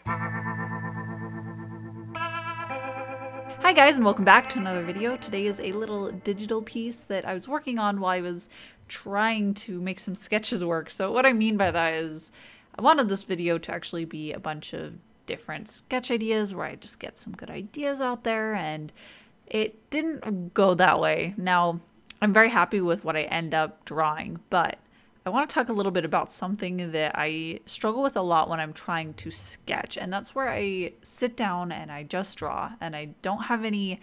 Hi guys, and welcome back to another video. Today is a little digital piece that I was working on while I was trying to make some sketches work. So what I mean by that is I wanted this video to actually be a bunch of different sketch ideas where I just get some good ideas out there, and it didn't go that way. Now, I'm very happy with what I end up drawing, but I want to talk a little bit about something that I struggle with a lot when I'm trying to sketch, and that's where I sit down and I just draw, and I don't have any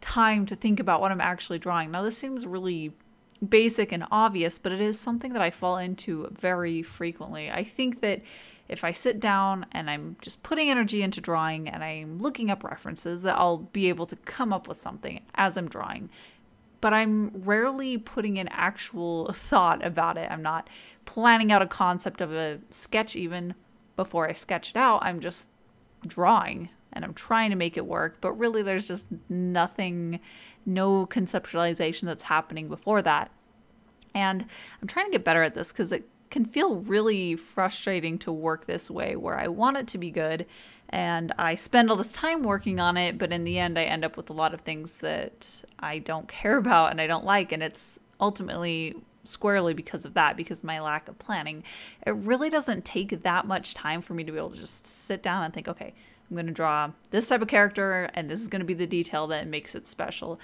time to think about what I'm actually drawing. Now, this seems really basic and obvious, but it is something that I fall into very frequently. I think that if I sit down and I'm just putting energy into drawing and I'm looking up references, that I'll be able to come up with something as I'm drawing. But I'm rarely putting in actual thought about it. I'm not planning out a concept of a sketch even before I sketch it out. I'm just drawing and I'm trying to make it work, but really there's just nothing, no conceptualization that's happening before that. And I'm trying to get better at this because it can feel really frustrating to work this way, where I want it to be good and I spend all this time working on it, but in the end I end up with a lot of things that I don't care about and I don't like, and it's ultimately squarely because of that, because of my lack of planning. It really doesn't take that much time for me to be able to just sit down and think, okay, I'm going to draw this type of character and this is going to be the detail that makes it special.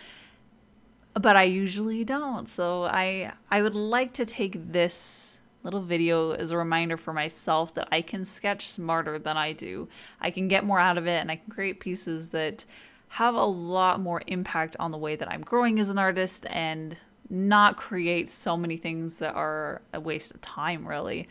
But I usually don't. So I would like to take this little video as a reminder for myself that I can sketch smarter than I do. I can get more out of it, and I can create pieces that have a lot more impact on the way that I'm growing as an artist and not create so many things that are a waste of time, really.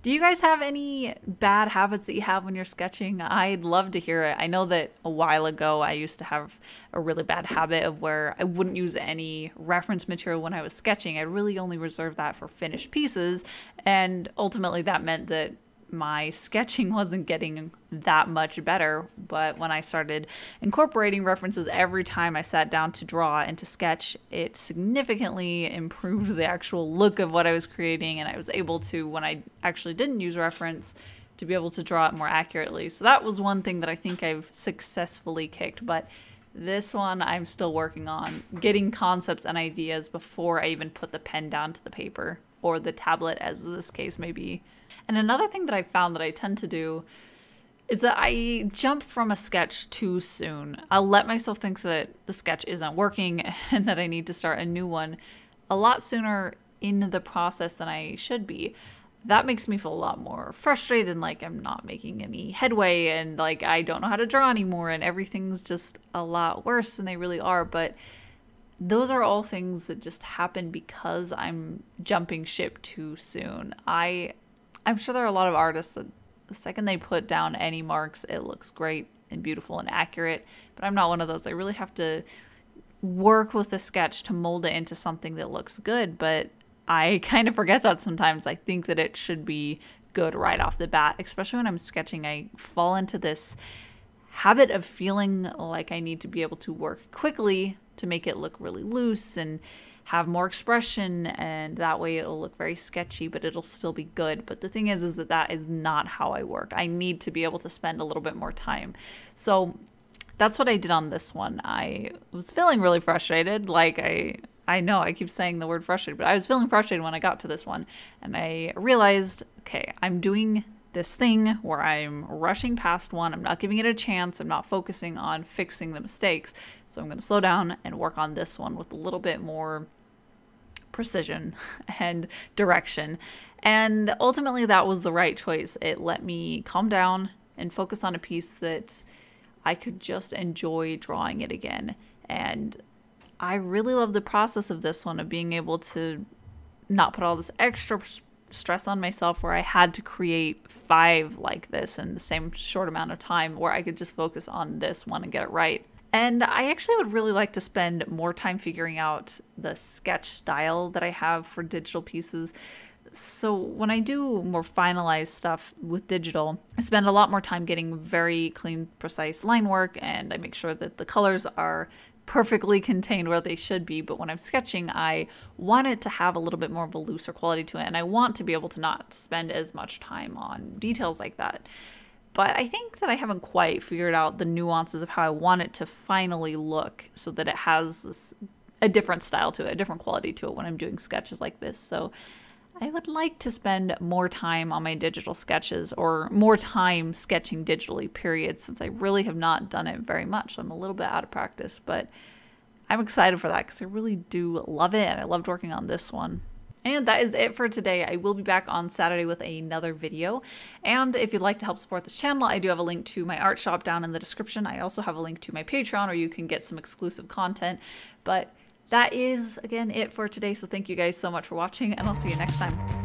Do you guys have any bad habits that you have when you're sketching? I'd love to hear it. I know that a while ago I used to have a really bad habit of where I wouldn't use any reference material when I was sketching. I really only reserved that for finished pieces, and ultimately that meant that my sketching wasn't getting that much better. But when I started incorporating references every time I sat down to draw and to sketch, it significantly improved the actual look of what I was creating, and I was able to, when I actually didn't use reference, to be able to draw it more accurately. So that was one thing that I think I've successfully kicked. But this one I'm still working on, getting concepts and ideas before I even put the pen down to the paper, or the tablet as this case may be. And another thing that I found that I tend to do is that I jump from a sketch too soon. I'll let myself think that the sketch isn't working and that I need to start a new one a lot sooner in the process than I should be. That makes me feel a lot more frustrated, and like I'm not making any headway, and like I don't know how to draw anymore, and everything's just a lot worse than they really are. But those are all things that just happen because I'm jumping ship too soon. I'm sure there are a lot of artists that the second they put down any marks, it looks great and beautiful and accurate, but I'm not one of those. I really have to work with the sketch to mold it into something that looks good, but I kind of forget that sometimes. I think that it should be good right off the bat, especially when I'm sketching. I fall into this habit of feeling like I need to be able to work quickly to make it look really loose and have more expression, and that way it'll look very sketchy, but it'll still be good. But the thing is that that is not how I work. I need to be able to spend a little bit more time. So that's what I did on this one. I was feeling really frustrated. Like I know I keep saying the word frustrated, but I was feeling frustrated when I got to this one, and I realized, okay, I'm doing this thing where I'm rushing past one. I'm not giving it a chance. I'm not focusing on fixing the mistakes. So I'm going to slow down and work on this one with a little bit more precision and direction. And ultimately that was the right choice. It let me calm down and focus on a piece that I could just enjoy drawing it again. And I really love the process of this one, of being able to not put all this extra stress on myself where I had to create 5 like this in the same short amount of time, where I could just focus on this one and get it right. And I actually would really like to spend more time figuring out the sketch style that I have for digital pieces. So when I do more finalized stuff with digital, I spend a lot more time getting very clean, precise line work, and I make sure that the colors are perfectly contained where they should be. But when I'm sketching, I want it to have a little bit more of a looser quality to it, and I want to be able to not spend as much time on details like that. but I think that I haven't quite figured out the nuances of how I want it to finally look so that it has a different style to it, a different quality to it when I'm doing sketches like this. So I would like to spend more time on my digital sketches, or more time sketching digitally, period, since I really have not done it very much. So I'm a little bit out of practice, but I'm excited for that because I really do love it, and I loved working on this one. And that is it for today. I will be back on Saturday with another video. And if you'd like to help support this channel, I do have a link to my art shop down in the description. I also have a link to my Patreon where you can get some exclusive content. But that is, again, it for today. So thank you guys so much for watching, and I'll see you next time.